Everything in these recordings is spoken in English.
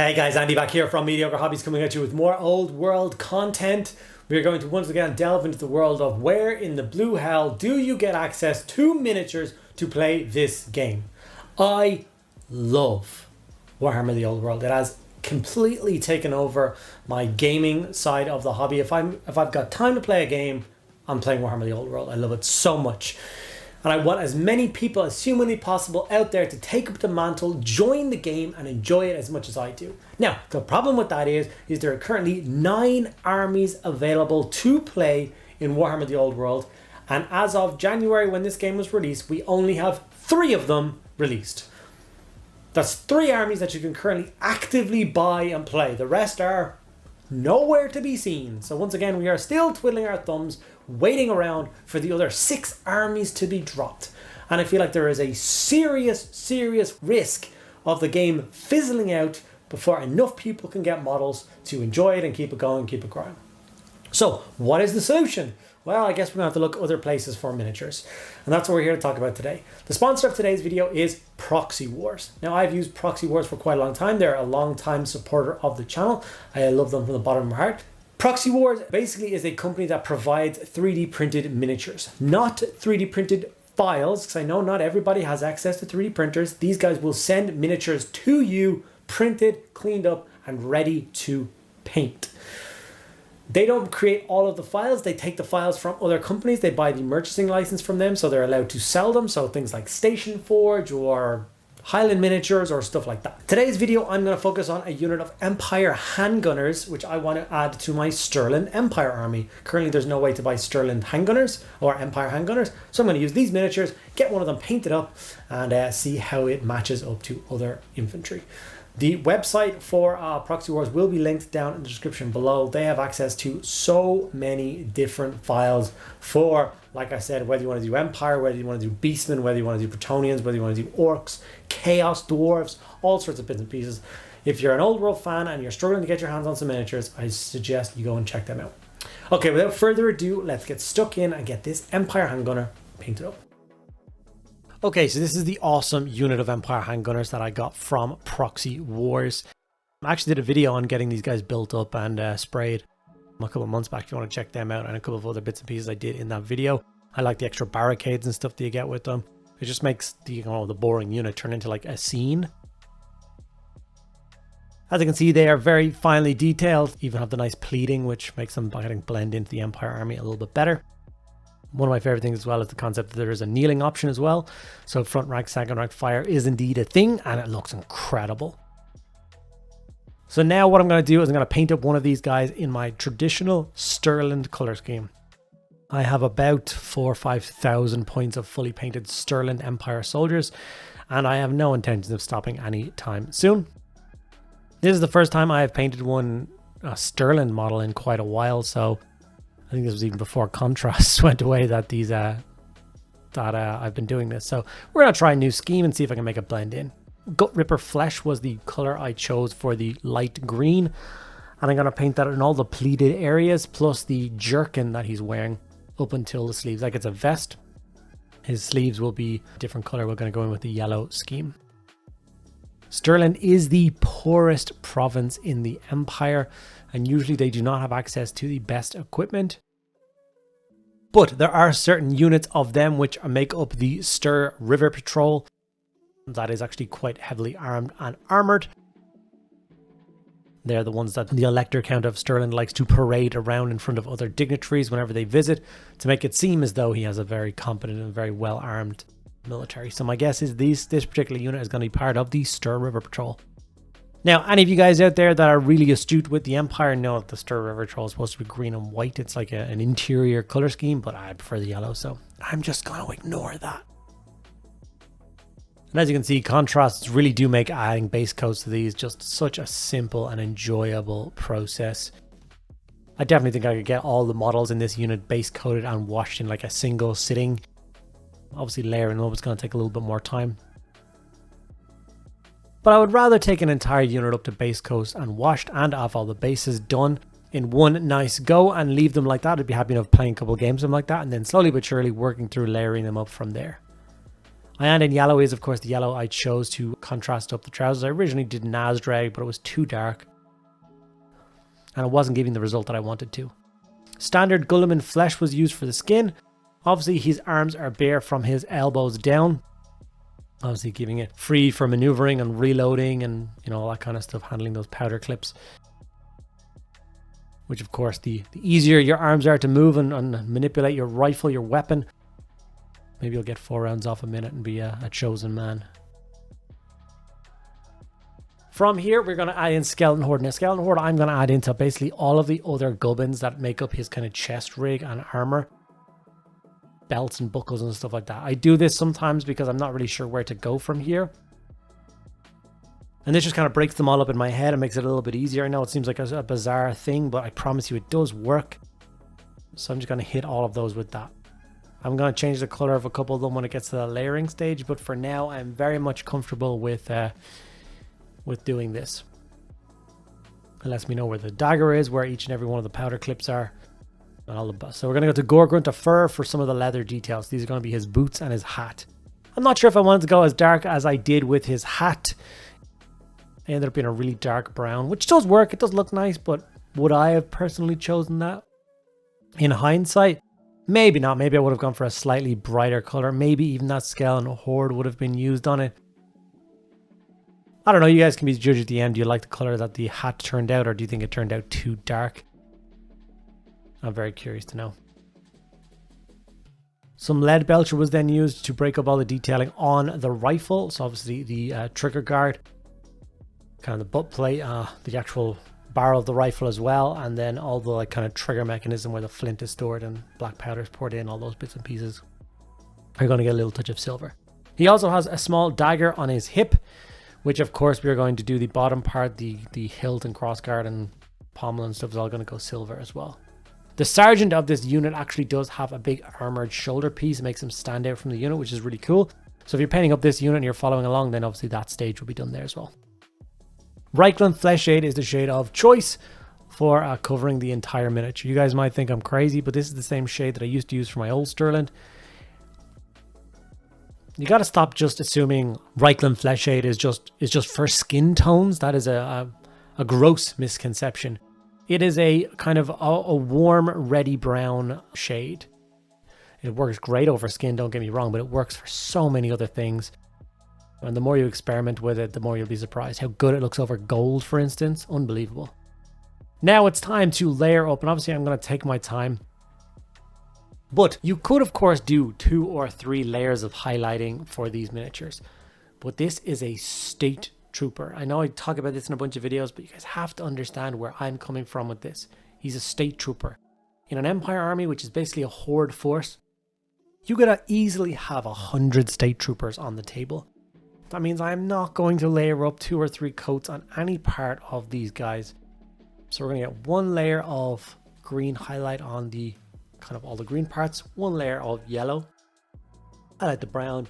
Hey guys, Andy back here from Mediocre Hobbies, coming at you with more old world content. We're going to once again delve into the world of where in the blue hell do you get access to miniatures to play this game. I love Warhammer the Old World. It has completely taken over my gaming side of the hobby. If I've got time to play a game, I'm playing Warhammer the Old World. I love it so much. And I want as many people as humanly possible out there to take up the mantle, join the game, and enjoy it as much as I do. Now, the problem with that is there are currently 9 armies available to play in Warhammer the Old World. And as of January, when this game was released, we only have 3 of them released. That's 3 armies that you can currently actively buy and play. The rest are nowhere to be seen. So once again, we are still twiddling our thumbs, waiting around for the other 6 armies to be dropped. And I feel like there is a serious risk of the game fizzling out before enough people can get models to enjoy it and keep it going, keep it growing. So what is the solution? Well, I guess we're going to have to look other places for miniatures. And that's what we're here to talk about today. The sponsor of today's video is Proxywars. Now, I've used Proxywars for quite a long time. They're a long-time supporter of the channel. I love them from the bottom of my heart. Proxywars basically is a company that provides 3D printed miniatures, not 3D printed files, because I know not everybody has access to 3D printers. These guys will send miniatures to you, printed, cleaned up, and ready to paint. They don't create all of the files. They take the files from other companies. They buy the merchandising license from them, so they're allowed to sell them. So things like Station Forge or Highland miniatures or stuff like that. Today's video, I'm going to focus on a unit of Empire handgunners, which I want to add to my Sterling Empire army. Currently, there's no way to buy Sterling handgunners or Empire handgunners, so I'm going to use these miniatures, get one of them painted up, and see how it matches up to other infantry. The website for Proxywars will be linked down in the description below. They have access to so many different files for, like I said, whether you want to do Empire, whether you want to do Beastmen, whether you want to do Bretonnians, whether you want to do Orcs, Chaos Dwarves, all sorts of bits and pieces. If you're an Old World fan and you're struggling to get your hands on some miniatures, I suggest you go and check them out. Okay, without further ado, let's get stuck in and get this Empire handgunner painted up. Okay, so this is the awesome unit of Empire handgunners that I got from Proxywars. I actually did a video on getting these guys built up and sprayed a couple of months back. If you want to check them out, and a couple of other bits and pieces I did in that video. I like the extra barricades and stuff that you get with them. It just makes the boring unit turn into like a scene. As you can see, they are very finely detailed. Even have the nice pleating, which makes them, I think, blend into the Empire army a little bit better. One of my favorite things as well is the concept that there is a kneeling option as well. So front rank, second rank fire is indeed a thing, and it looks incredible. So now what I'm going to do is I'm going to paint up one of these guys in my traditional Sterling color scheme. I have about 4,000 or 5,000 points of fully painted Sterling Empire soldiers, and I have no intentions of stopping anytime soon. This is the first time I have painted a Sterling model in quite a while, so I think this was even before contrasts went away that I've been doing this. So we're going to try a new scheme and see if I can make it blend in. Gutrippa Flesh was the color I chose for the light green. And I'm going to paint that in all the pleated areas, plus the jerkin that he's wearing up until the sleeves. Like it's a vest. His sleeves will be a different color. We're going to go in with the yellow scheme. Sterling is the poorest province in the Empire, and usually they do not have access to the best equipment. But there are certain units of them which make up the Ster River Patrol. That is actually quite heavily armed and armored. They're the ones that the Elector Count of Sterling likes to parade around in front of other dignitaries whenever they visit, to make it seem as though he has a very competent and very well armed military. So my guess is this particular unit is going to be part of the Ster River Patrol. Now, any of you guys out there that are really astute with the Empire know that the Ster River Patrol is supposed to be green and white. It's like an interior color scheme, but I prefer the yellow, so I'm just going to ignore that. And as you can see, contrasts really do make adding base coats to these just such a simple and enjoyable process. I definitely think I could get all the models in this unit base coated and washed in like a single sitting. Obviously layering them up is going to take a little bit more time. But I would rather take an entire unit up to base coat and washed and have all the bases done in one nice go and leave them like that. I'd be happy enough playing a couple of games of them like that, and then slowly but surely working through layering them up from there. Iyanden Yellow is, of course, the yellow I chose to contrast up the trousers. I originally did Nazdrag, but it was too dark. And it wasn't giving the result that I wanted to. Standard Guilliman Flesh was used for the skin. Obviously, his arms are bare from his elbows down. Obviously, giving it free for maneuvering and reloading and, you know, all that kind of stuff, handling those powder clips. Which, of course, the easier your arms are to move and manipulate your rifle, your weapon, maybe you'll get 4 rounds off a minute and be a chosen man. From here, we're going to add in Skeleton Horde. Now, Skeleton Horde, I'm going to add into basically all of the other gubbins that make up his kind of chest rig and armor. Belts and buckles and stuff like that. I do this sometimes because I'm not really sure where to go from here. And this just kind of breaks them all up in my head and makes it a little bit easier. I know it seems like a bizarre thing, but I promise you it does work. So I'm just going to hit all of those with that. I'm going to change the color of a couple of them when it gets to the layering stage, but for now I'm very much comfortable with doing this. It lets me know where the dagger is, where each and every one of the powder clips are. And all the so we're going to go to Gore-Grunta Fur for some of the leather details. These are going to be his boots and his hat. I'm not sure if I wanted to go as dark as I did with his hat. It ended up being a really dark brown, which does work. It does look nice, but would I have personally chosen that? In hindsight, maybe not. Maybe I would have gone for a slightly brighter color. Maybe even that Skeleton Horde would have been used on it. I don't know. You guys can be the judge at the end. Do you like the color that the hat turned out, or do you think it turned out too dark? I'm very curious to know. Some Leadbelcher was then used to break up all the detailing on the rifle. So obviously the trigger guard, kind of the butt plate, the actual barrel of the rifle as well, and then all the like kind of trigger mechanism where the flint is stored and black powder is poured in, all those bits and pieces are going to get a little touch of silver. He also has a small dagger on his hip, which of course we're going to do the bottom part, the hilt and crossguard and pommel and stuff is all going to go silver as well. The sergeant of this unit actually does have a big armored shoulder piece. It makes him stand out from the unit, which is really cool. So if you're painting up this unit and you're following along, then obviously that stage will be done there as well. Reikland Fleshshade is the shade of choice for covering the entire miniature. You guys might think I'm crazy, but this is the same shade that I used to use for my old Sterling. You got to stop just assuming Reikland Fleshshade is just for skin tones. That is a gross misconception. It is a kind of a warm, reddy brown shade. It works great over skin, don't get me wrong, but it works for so many other things. And the more you experiment with it, the more you'll be surprised how good it looks over gold, for instance. Unbelievable. Now it's time to layer up, and obviously I'm going to take my time. But you could, of course, do 2 or 3 layers of highlighting for these miniatures. But this is a state trooper. I know I talk about this in a bunch of videos, but you guys have to understand where I'm coming from with this. He's a state trooper. In an Empire army, which is basically a horde force, you gotta easily have 100 state troopers on the table. That means I'm not going to layer up 2 or 3 coats on any part of these guys. So we're gonna get 1 layer of green highlight on the kind of all the green parts, 1 layer of yellow, highlight the brown,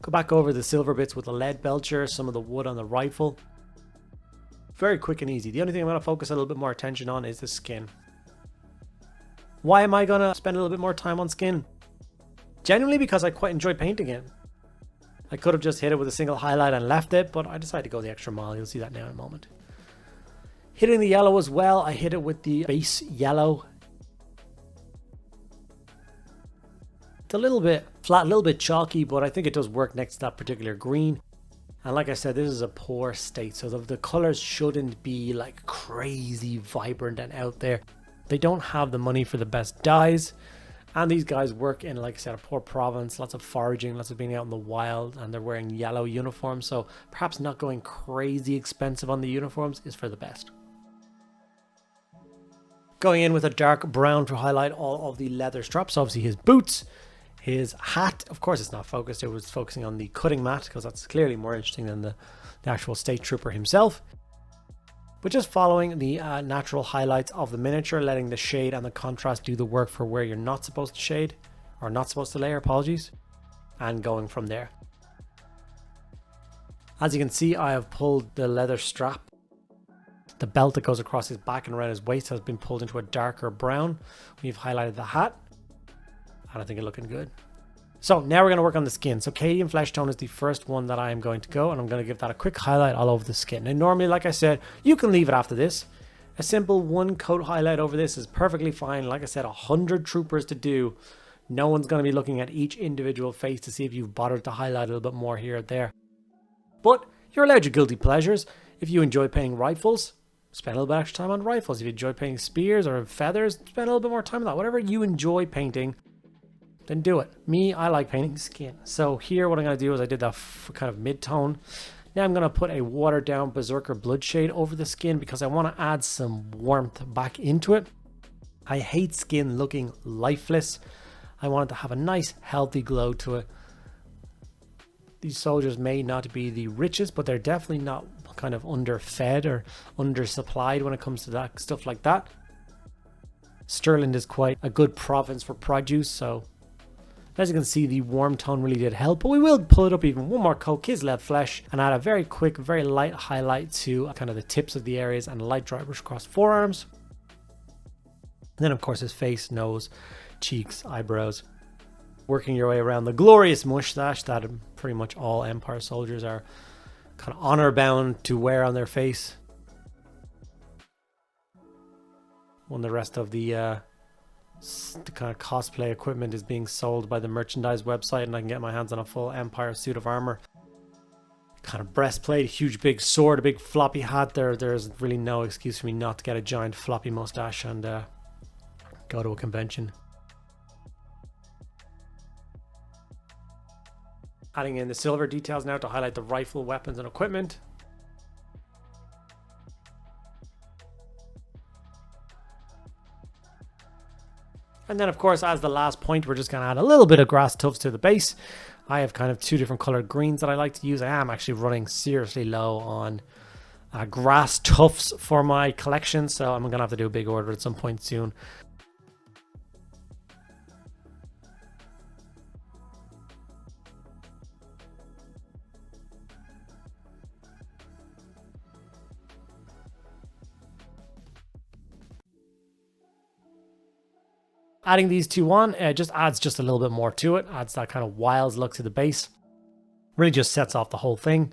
go back over the silver bits with the Leadbelcher, some of the wood on the rifle. Very quick and easy. The only thing I'm going to focus a little bit more attention on is the skin. Why am I going to spend a little bit more time on skin? Genuinely because I quite enjoy painting it. I could have just hit it with a single highlight and left it, but I decided to go the extra mile. You'll see that now in a moment. Hitting the yellow as well, I hit it with the base yellow. It's a little bit flat, a little bit chalky, but I think it does work next to that particular green. And like I said, this is a poor state, so the colors shouldn't be like crazy vibrant and out there. They don't have the money for the best dyes, and these guys work in, like I said, a poor province, lots of foraging, lots of being out in the wild, and they're wearing yellow uniforms, so perhaps not going crazy expensive on the uniforms is for the best. Going in with a dark brown to highlight all of the leather straps, obviously his boots, his hat. Of course it's not focused, it was focusing on the cutting mat because that's clearly more interesting than the actual state trooper himself. But just following the natural highlights of the miniature, letting the shade and the contrast do the work for where you're not supposed to shade, or not supposed to layer, apologies, and going from there. As you can see, I have pulled the leather strap. The belt that goes across his back and around his waist has been pulled into a darker brown. We've highlighted the hat, and I think it's looking good. So now we're going to work on the skin. So Cadian Fleshtone is the first one that I am going to go, and I'm going to give that a quick highlight all over the skin. And normally, like I said, you can leave it after this. A simple one coat highlight over this is perfectly fine. Like I said, 100 troopers to do. No one's going to be looking at each individual face to see if you've bothered to highlight a little bit more here or there. But you're allowed your guilty pleasures. If you enjoy painting rifles, spend a little bit extra time on rifles. If you enjoy painting spears or feathers, spend a little bit more time on that. Whatever you enjoy painting, then do it. Me, I like painting skin. So here what I'm going to do is I did that kind of mid-tone. Now I'm going to put a watered down Berserker Bloodshade over the skin because I want to add some warmth back into it. I hate skin looking lifeless. I want it to have a nice healthy glow to it. These soldiers may not be the richest, but they're definitely not kind of underfed or undersupplied when it comes to that stuff like that. Stirland is quite a good province for produce, so as you can see, the warm tone really did help, but we will pull it up even one more coat, Kislev Flesh, and add a very quick, very light highlight to kind of the tips of the areas and a light dry brush across forearms. And then of course his face, nose, cheeks, eyebrows. Working your way around the glorious mustache that pretty much all Empire soldiers are kind of honor bound to wear on their face. When the rest of the kind of cosplay equipment is being sold by the merchandise website and I can get my hands on a full Empire suit of armor. Kind of breastplate, a huge big sword, a big floppy hat. There's really no excuse for me not to get a giant floppy mustache and go to a convention. Adding in the silver details now to highlight the rifle, weapons and equipment. And then of course, as the last point, we're just going to add a little bit of grass tufts to the base. I have kind of two different colored greens that I like to use. I am actually running seriously low on grass tufts for my collection, so I'm going to have to do a big order at some point soon. Adding these two on just adds just a little bit more to it. Adds that kind of wild look to the base. Really just sets off the whole thing.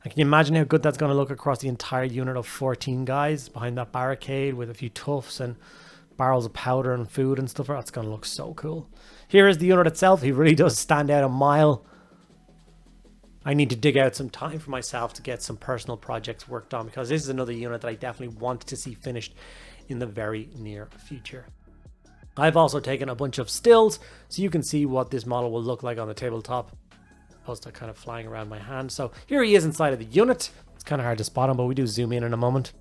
And can you imagine how good that's going to look across the entire unit of 14 guys behind that barricade with a few tufts and barrels of powder and food and stuff? That's going to look so cool. Here is the unit itself. He really does stand out a mile. I need to dig out some time for myself to get some personal projects worked on because this is another unit that I definitely want to see finished in the very near future. I've also taken a bunch of stills so you can see what this model will look like on the tabletop. Opposed to kind of flying around my hand. So here he is inside of the unit. It's kind of hard to spot him, but we do zoom in a moment.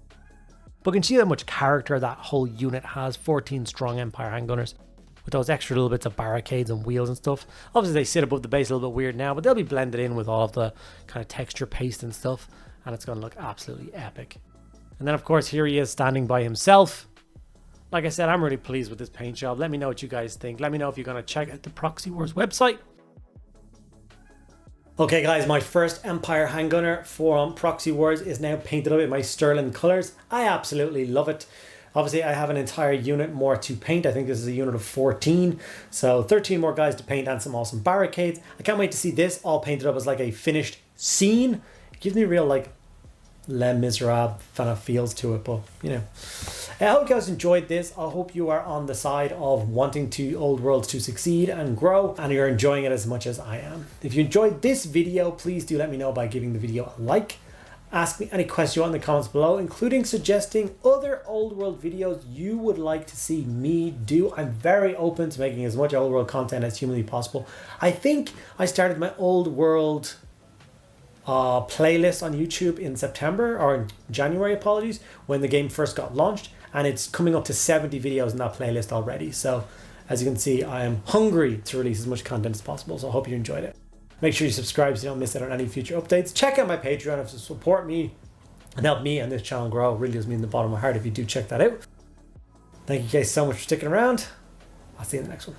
But you can see how much character that whole unit has. 14 strong Empire handgunners with those extra little bits of barricades and wheels and stuff. Obviously they sit above the base a little bit weird now, but they'll be blended in with all of the kind of texture paste and stuff. And it's going to look absolutely epic. And then of course here he is standing by himself. Like I said, I'm really pleased with this paint job. Let me know what you guys think. Let me know if you're going to check out the Proxywars website. Okay guys, my first Empire Handgunner from Proxywars is now painted up in my Sterling colors. I absolutely love it. Obviously I have an entire unit more to paint. I think this is a unit of 14. So 13 more guys to paint and some awesome barricades. I can't wait to see this all painted up as like a finished scene. It gives me real like Les Miserables kind of feels to it, but you know. I hope you guys enjoyed this. I hope you are on the side of wanting to old worlds to succeed and grow and you're enjoying it as much as I am. If you enjoyed this video, please do let me know by giving the video a like. Ask me any questions you want in the comments below, including suggesting other old world videos you would like to see me do. I'm very open to making as much old world content as humanly possible. I think I started my old world playlist on YouTube in September or in January, apologies, when the game first got launched, and it's coming up to 70 videos in that playlist already. So as you can see, I am hungry to release as much content as possible, so I hope you enjoyed it. Make sure you subscribe so you don't miss out on any future updates. Check out my Patreon to support me and help me and this channel grow. It really does mean the bottom of my heart if you do check that out. Thank you guys so much for sticking around. I'll see you in the next one.